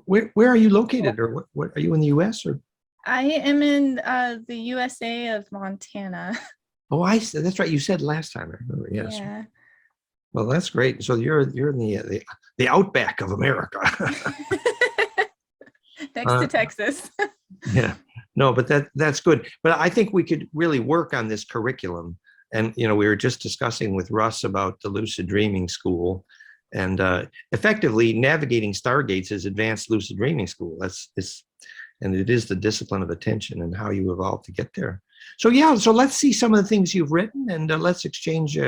Where are you located, or what are you in the U.S. or? I am in the USA of Montana. Oh, that's right. You said last time. I remember. Yes. Yeah. Well, that's great. So you're in the outback of America. Next to Texas. Yeah. No, but that's good. But I think we could really work on this curriculum. And, you know, we were just discussing with Russ about the lucid dreaming school, and effectively navigating stargates is advanced lucid dreaming school. And it is the discipline of attention and how you evolve to get there. So yeah, so let's see some of the things you've written, and let's exchange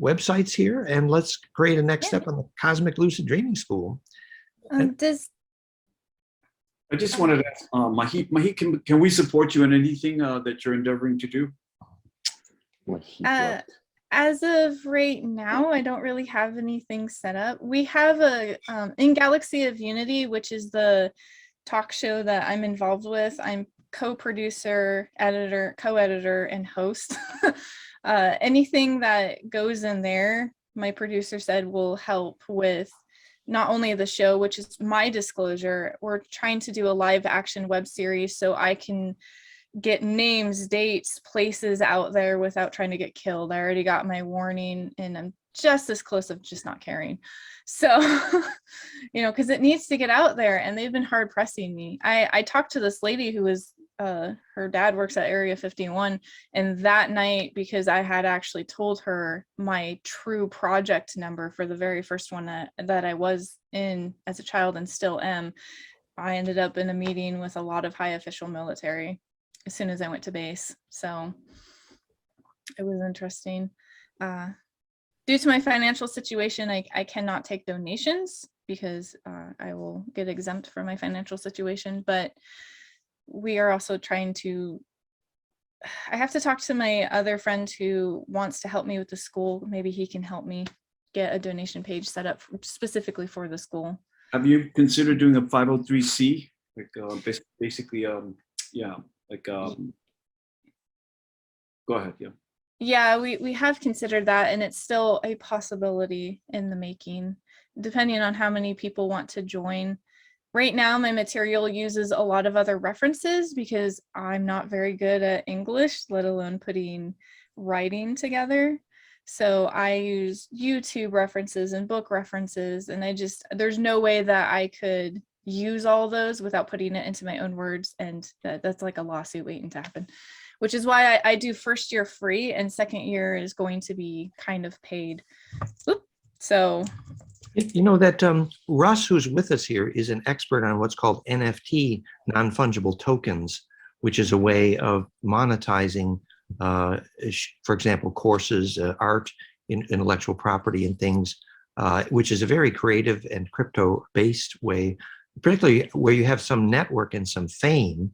websites here, and let's create a next step on the Cosmic Lucid Dreaming School. I just wanted to ask, Mahit, can we support you in anything that you're endeavoring to do? As of right now, I don't really have anything set up. We have a in Galaxy of Unity, which is the talk show that I'm involved with. I'm co-producer, editor, co-editor, and host. Anything that goes in there, my producer said, will help with not only the show, which is my disclosure. We're trying to do a live action web series so I can get names, dates, places out there without trying to get killed. I already got my warning, and I'm just as close of just not caring. So, you know, because it needs to get out there, and they've been hard pressing me. I talked to this lady who was, her dad works at Area 51, and that night, because I had actually told her my true project number for the very first one that I was in as a child and still am, I ended up in a meeting with a lot of high official military as soon as I went to base. So it was interesting. Due to my financial situation, I cannot take donations because I will get exempt from my financial situation, but we are also trying to, I have to talk to my other friend who wants to help me with the school. Maybe he can help me get a donation page set up specifically for the school. Have you considered doing a 503c? Like basically, yeah, like, go ahead, yeah. Yeah, we have considered that, and it's still a possibility in the making, depending on how many people want to join. Right now, my material uses a lot of other references because I'm not very good at English, let alone putting writing together. So I use YouTube references and book references, and there's no way that I could use all those without putting it into my own words, and that's like a lawsuit waiting to happen, which is why I do first year free and second year is going to be kind of paid. Oop. So you know that Russ, who's with us here, is an expert on what's called NFT, non-fungible tokens, which is a way of monetizing, for example, courses, art, intellectual property and things, which is a very creative and crypto-based way, particularly where you have some network and some fame.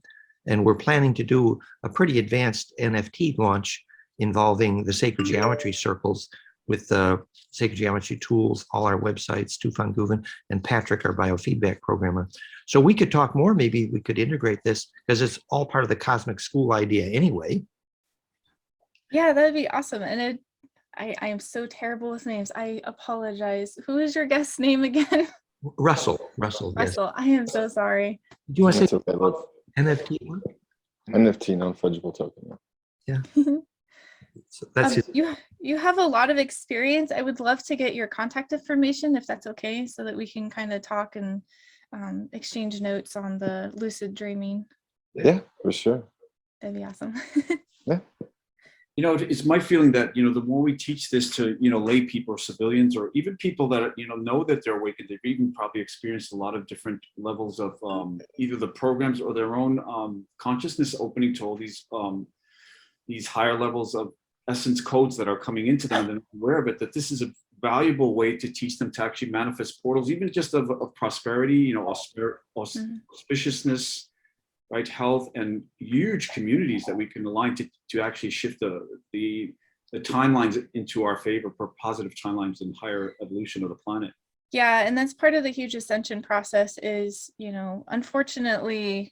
And we're planning to do a pretty advanced NFT launch involving the sacred geometry circles with the sacred geometry tools, all our websites, Stefan Guven and Patrick, our biofeedback programmer. So we could talk more. Maybe we could integrate this because it's all part of the cosmic school idea anyway. Yeah, that'd be awesome. And I am so terrible with names. I apologize. Who is your guest's name again? Russell, yes. Russell, I am so sorry. Do you want to That's say okay, love. NFT work? NFT, non-fungible token. Yeah. So that's it. You have a lot of experience. I would love to get your contact information if that's okay, so that we can kind of talk and exchange notes on the lucid dreaming. Yeah, for sure. That'd be awesome. Yeah. You know, it's my feeling that, you know, the more we teach this to, you know, lay people or civilians, or even people that, you know that they're awakened, they've even probably experienced a lot of different levels of either the programs or their own consciousness opening to all these higher levels of essence codes that are coming into them, and aware of it, that this is a valuable way to teach them to actually manifest portals, even just of prosperity, you know, auspiciousness, right, health, and huge communities that we can align to actually shift the timelines into our favor for positive timelines and higher evolution of the planet. Yeah, and that's part of the huge ascension process is, you know, unfortunately,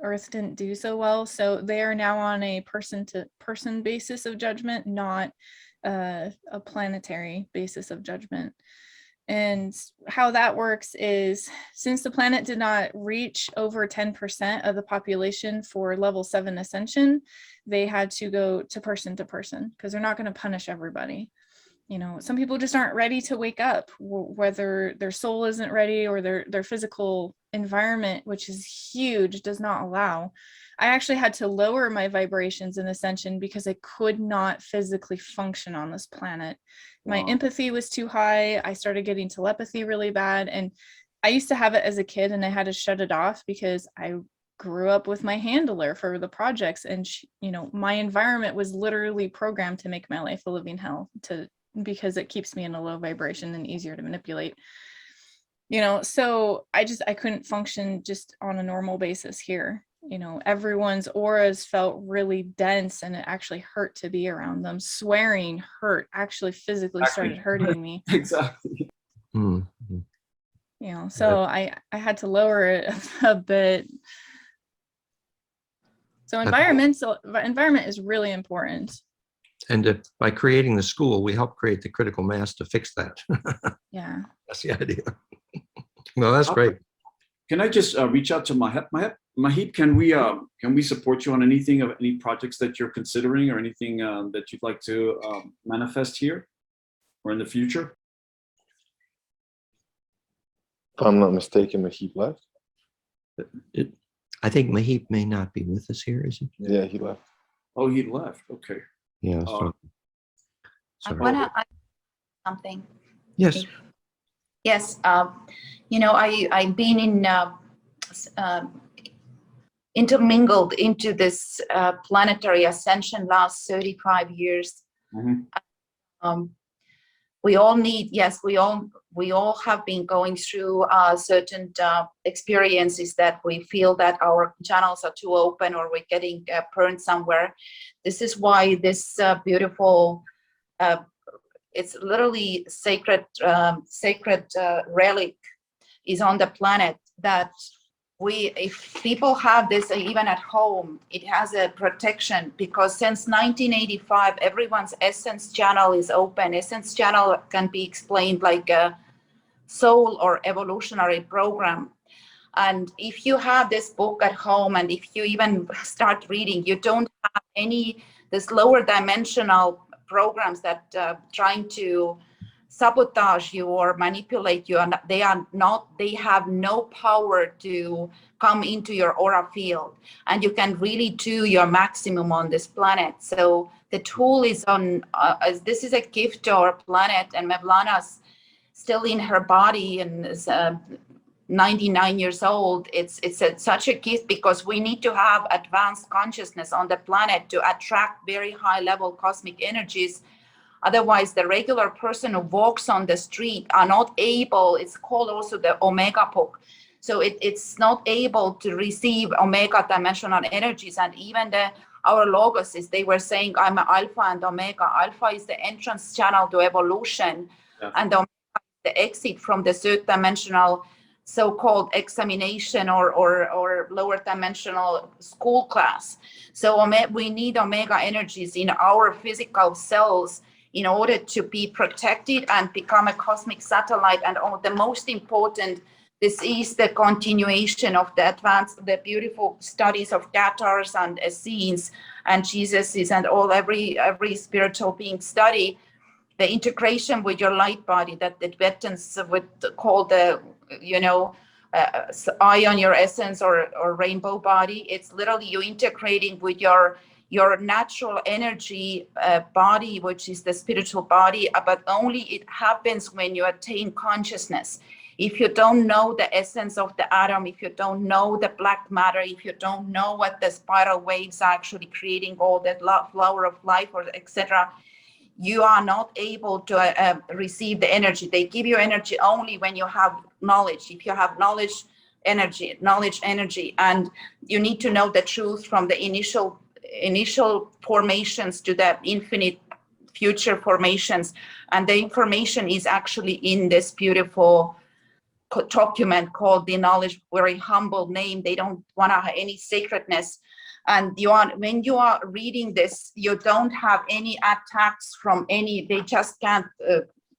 Earth didn't do so well. So they are now on a person-to-person basis of judgment, not a planetary basis of judgment. And how that works is, since the planet did not reach over 10% of the population for level 7 ascension, they had to go to person, because they're not going to punish everybody. You know, some people just aren't ready to wake up, whether their soul isn't ready or their physical environment, which is huge, does not allow. I actually had to lower my vibrations in ascension because I could not physically function on this planet. My empathy was too high. I started getting telepathy really bad. And I used to have it as a kid, and I had to shut it off because I grew up with my handler for the projects. And she, you know, my environment was literally programmed to make my life a living hell, because it keeps me in a low vibration and easier to manipulate. You know, so I couldn't function just on a normal basis here. You know, everyone's auras felt really dense, and it actually hurt to be around them. Swearing hurt, actually physically started hurting me. Exactly. Mm-hmm. You know, so I had to lower it a bit. So environment is really important. And by creating the school, we help create the critical mass to fix that. Yeah. That's the idea. No, that's great. Can I just reach out to Mahip? Can we support you on anything, of any projects that you're considering, or anything that you'd like to manifest here or in the future? If I'm not mistaken, Mahip left. I think Mahip may not be with us here, is he? Yeah, he left. Oh, he left. Okay. Yeah. I want to add something. Yes. Yes. You know, I've been in intermingled into this planetary ascension last 35 years. Mm-hmm. We all need, yes, we all have been going through certain experiences that we feel that our channels are too open, or we're getting burned somewhere. This is why this beautiful, it's literally sacred relic is on the planet, that if people have this even at home, it has a protection, because since 1985 everyone's essence channel is open. Essence channel can be explained like a soul or evolutionary program. And if you have this book at home, and if you even start reading, you don't have this lower dimensional programs that trying to sabotage you or manipulate you, and they have no power to come into your aura field, and you can really do your maximum on this planet. So the tool is on, this is a gift to our planet, and Mevlana's still in her body and is 99 years old. It's such a gift, because we need to have advanced consciousness on the planet to attract very high level cosmic energies. Otherwise, the regular person who walks on the street are not able, it's called also the Omega book. So it's not able to receive Omega dimensional energies. And even our logos, they were saying, I'm an Alpha and Omega. Alpha is the entrance channel to evolution. Yeah. And Omega is the exit from the third dimensional so-called examination or lower dimensional school class. So we need Omega energies in our physical cells in order to be protected and become a cosmic satellite. And the most important, this is the continuation of the beautiful studies of Cathars and Essenes and Jesuses and every spiritual being study, the integration with your light body that the Tibetans would call the, eye on your essence or rainbow body. It's literally you integrating with your natural energy body, which is the spiritual body, but only it happens when you attain consciousness. If you don't know the essence of the atom, if you don't know the black matter, if you don't know what the spiral waves are actually creating, all that flower of life, or etc., you are not able to receive the energy. They give you energy only when you have knowledge. If you have knowledge energy, and you need to know the truth from the initial formations to the infinite future formations. And the information is actually in this beautiful document called the knowledge, very humble name. They don't want to have any sacredness. And when you are reading this, you don't have any attacks from they just can't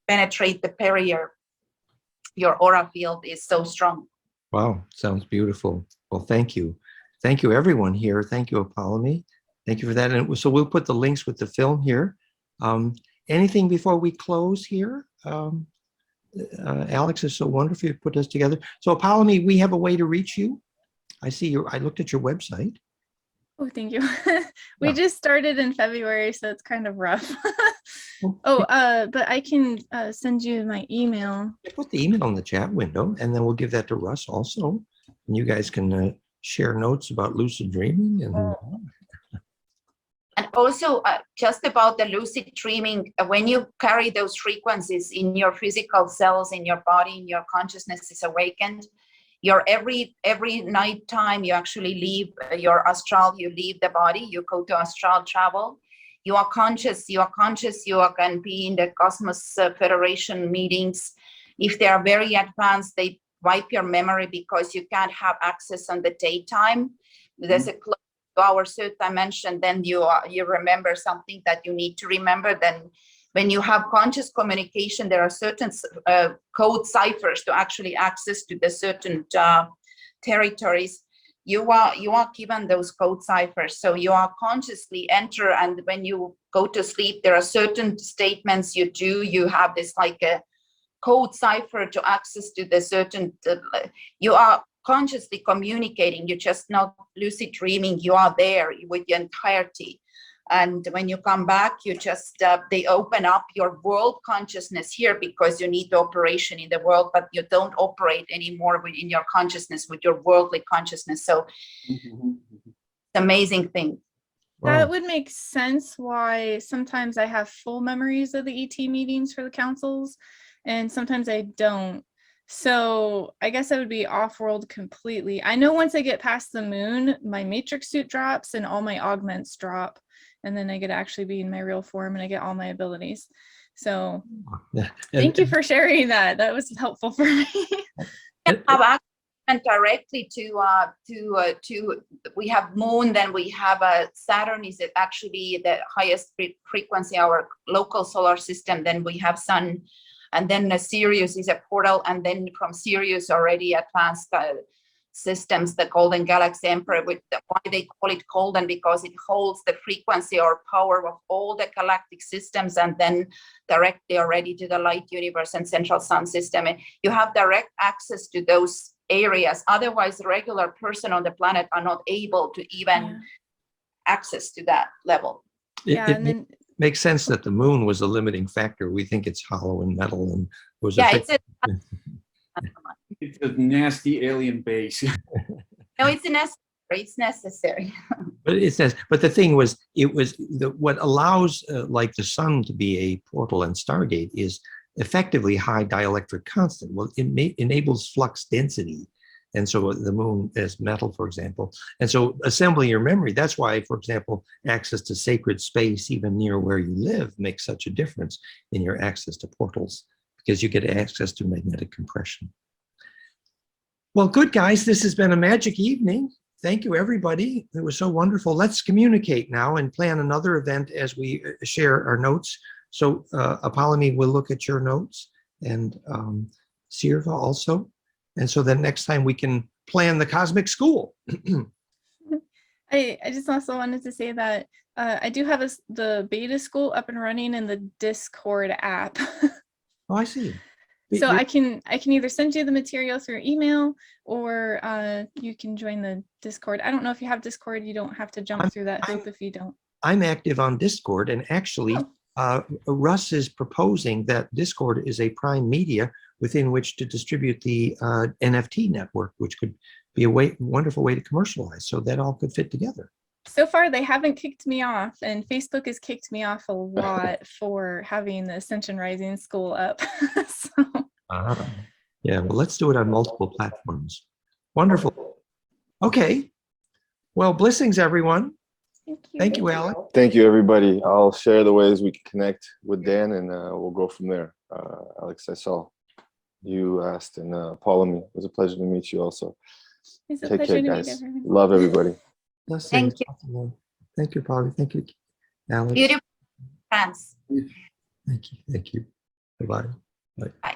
penetrate the barrier. Your aura field is so strong. Wow, sounds beautiful. Well, thank you. Thank you, everyone here. Thank you, Apollymi. Thank you for that. And so we'll put the links with the film here. Anything before we close here? Alex is so wonderful. You put us together. So Apollymi, we have a way to reach you. I looked at your website. Oh, thank you. We just started in February, so it's kind of rough. But I can send you my email. Put the email in the chat window, and then we'll give that to Russ also. And you guys can share notes about lucid dreaming. And also just about the lucid dreaming, when you carry those frequencies in your physical cells, in your body, in your consciousness is awakened. Every night time you actually leave your astral, you leave the body, you go to astral travel. You are conscious, you can be in the Cosmos Federation meetings. If they are very advanced, they wipe your memory because you can't have access on the daytime. There's a close 2 hour third dimension, then you remember something that you need to remember. Then when you have conscious communication, there are certain code ciphers to actually access to the certain territories. You are given those code ciphers, so you are consciously enter. And when you go to sleep, there are certain statements you do. You have this like a code cipher to access to the certain. You are consciously communicating. You're just not lucid dreaming. You are there with the entirety. And when you come back, you just, they open up your world consciousness here because you need the operation in the world, but you don't operate anymore within your consciousness with your worldly consciousness. So it's an amazing thing. Wow. That would make sense why sometimes I have full memories of the ET meetings for the councils and sometimes I don't. So I guess I would be off-world completely. I know once I get past the moon, my matrix suit drops and all my augments drop. And then I get to actually be in my real form and I get all my abilities. So thank you for sharing that. That was helpful for me. Have access directly to we have moon, then we have Saturn is actually the highest frequency, our local solar system. Then we have sun, and then Sirius is a portal, and then from Sirius already advanced systems, the Golden Galaxy Emperor. Why they call it golden? Because it holds the frequency or power of all the galactic systems, and then directly already to the light universe and central sun system. And you have direct access to those areas. Otherwise, the regular person on the planet are not able to even access to that level. It makes sense that the moon was a limiting factor. We think it's hollow and metal, and was it's a nasty alien base. No, it's necessary. It's necessary. But it says, but the thing was, what allows like the sun to be a portal and stargate is effectively high dielectric constant. Well, it enables flux density. And so the moon is metal, for example. And so assembling your memory, that's why, for example, access to sacred space, even near where you live, makes such a difference in your access to portals, because you get access to magnetic compression. Well, good, guys, this has been a magic evening. Thank you, everybody. It was so wonderful. Let's communicate now and plan another event as we share our notes So Apollymi will look at your notes, and Sirva also. And so then next time we can plan the cosmic school. I just also wanted to say that I do have the beta school up and running in the Discord app. Oh, I see. So I can either send you the material through email, or you can join the Discord. I don't know if you have Discord. You don't have to jump through that hoop if you don't. I'm active on Discord, and actually Russ is proposing that Discord is a prime media within which to distribute the NFT network, which could be a wonderful way to commercialize. So that all could fit together. So far, they haven't kicked me off, and Facebook has kicked me off a lot for having the Ascension Rising School up. So. Yeah, well, let's do it on multiple platforms. Wonderful. Okay. Well, blessings, everyone. Thank you, Alec. Thank you, everybody. I'll share the ways we can connect with Dan, and we'll go from there. Alex, I saw you asked, and Apollymi, it was a pleasure to meet you also. It's a Take pleasure care, to guys. meet everyone. Love everybody. Blessings. Thank you. Thank you, Polly. Thank you, Alex. Beautiful friends. Thank you. Thank you. Bye-bye. Bye. Bye.